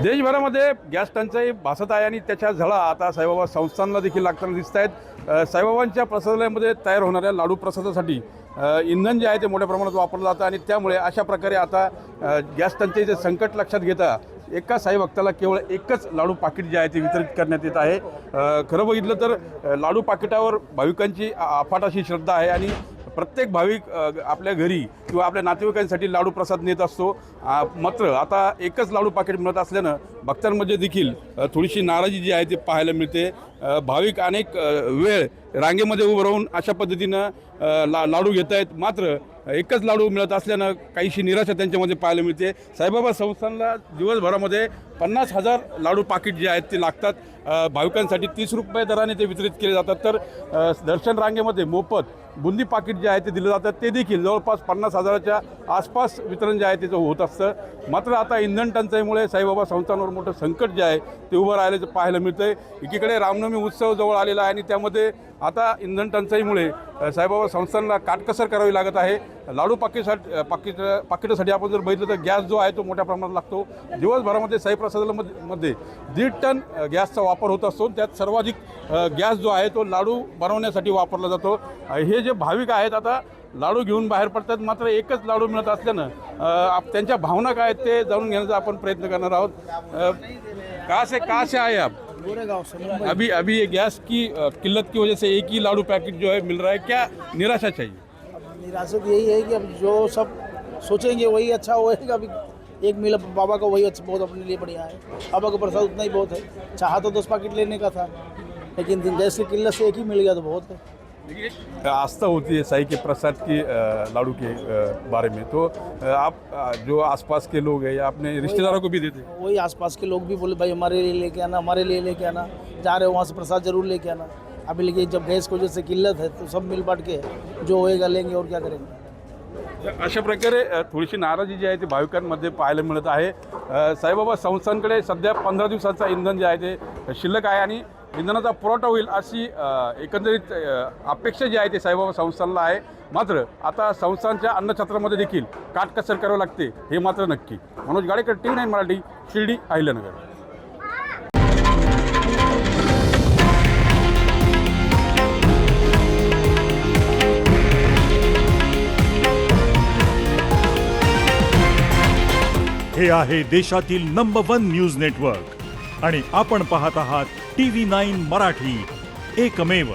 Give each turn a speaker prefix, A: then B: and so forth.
A: देशभरामध्ये gas टंचाई भासत आहे आणि त्याच्या झळा आता साईबाबा संस्थांना देखील लागताना दिसत आहेत। साईबाबांच्या प्रसादालयामध्ये तयार होणाऱ्या लाडू प्रसादासाठी इंधन जे आहे ते मोठ्या प्रमाणात वापरलं जातं आणि त्यामुळे अशा प्रकारे आता गॅस टंचाईचे संकट लक्षात घेता एका साई भक्ताला केवळ एकच लाडू पाकिट जे आहे ते वितरित करण्यात येत आहे। खरं बघितलं तर लाडू पाकिटावर भाविकांची अफाट अशी श्रद्धा आहे आणि प्रत्येक भाविक आपल्या घरी किंवा आपल्या नातेवाईकांसाठी लाडू प्रसाद नेत असतो। मात्र आता एकच लाडू पाकिट मिळत असल्यानं भक्तांमध्ये देखील थोडीशी नाराजी जी आहे ती पाहायला मिळते। भाविक अनेक वेळ रांगेमध्ये उभं राहून अशा पद्धतीनं लाडू घेत आहेत, मात्र एकच लाडू मिळत असल्यानं काहीशी निराशा त्यांच्यामध्ये पाहायला मिळते। साईबाबा संस्थानला दिवसभरामध्ये 50,000 लाडू पाकिट जे आहेत ते लागतात। भाविकांसाठी 30 रुपये दराने ते वितरित केले जातात, तर दर्शन रांगेमध्ये मोफत बुंदी पाकिट जे आहे ते दिलं जातं, ते देखील जवळपास 50,000च्या आसपास वितरण जे आहे त्याचं होत असतं। मात्र आता इंधन टंचाईमुळे साईबाबा संस्थांवर मोठं संकट जे आहे ते उभं राहिल्याचं पाहायला मिळतं आहे। एकीकडे रामनवमी उत्सव जवळ आलेला आहे आणि त्यामध्ये आता इंधन टंचाईमुळे साईबाबा संस्थांना काटकसर करावी लागत आहे। लाडू पाकिटासाठी आपण जर बघितलं तर गॅस जो आहे तो मोठ्या प्रमाणात लागतो। दिवसभरामध्ये साई प्रसादालयामध्ये 1.5 टन गॅसचा वापर होत असतो, त्यात सर्वाधिक गॅस जो आहे तो लाडू बनवण्यासाठी वापरला जातो। हे जे भाविक आहेत आता लाडू घेऊन बाहेर पडतात, मात्र एकच लाडू मिळत असल्यानं त्यांच्या भावना काय आहेत ते जाणून घेण्याचा आपण प्रयत्न करणार आहोत। कहाँ से आए आप?
B: गोरेगांव से।
A: अभी ये गैस की किल्लत की वजह से एक ही लाडू पैकेट जो है मिल रहा है, क्या निराशा चाहिए?
B: अब निराशा यही है कि अब जो सब सोचेंगे वही अच्छा होएगा। अभी एक मिला बाबा का, वही अच्छा बहुत अपने लिए बढ़िया है। बाबा का प्रसाद उतना ही बहुत है। चाहा तो 10 पैकेट लेने का था, लेकिन गैस की किल्लत से एक ही मिल गया तो बहुत है।
A: आस्था होती है साई के प्रसाद की लाडू के बारे में, तो आप जो आसपास के लोग हैं या अपने रिश्तेदारों को भी देते हैं?
B: वही आसपास के लोग भी बोले भाई हमारे लिए लेके आना, हमारे लिए लेके आना, जा रहे हो वहाँ से प्रसाद जरूर लेके आना। अभी लेकिन जब गैस की वजह से किल्लत है तो सब मिल बांट के जो होएगा लेंगे, और क्या करेंगे।
A: अशा प्रकारे थोडीशी नाराजी जी आहे ती भाविकांमध्ये पाहायला मिळत आहे। साईबाबा संस्थांकडे सध्या 15 दिवसाचा इंधन जे आहे ते शिल्लक आहे आणि इंधनाचा पुरवठा होईल अशी एकंदरीत अपेक्षा जी आहे ते साईबाबा संस्थानला आहे। मात्र आता संस्थांच्या अन्नछत्रामध्ये देखील काटकसर करावी लागते हे मात्र नक्की। मनोज गाडेकर, TV9 मराठी, शिर्डी, अहिल्यानगर।
C: हे आहे देशातील नंबर 1 न्यूज नेटवर्क आणि आपण पाहत आहात TV9 मराठी, एकमेव।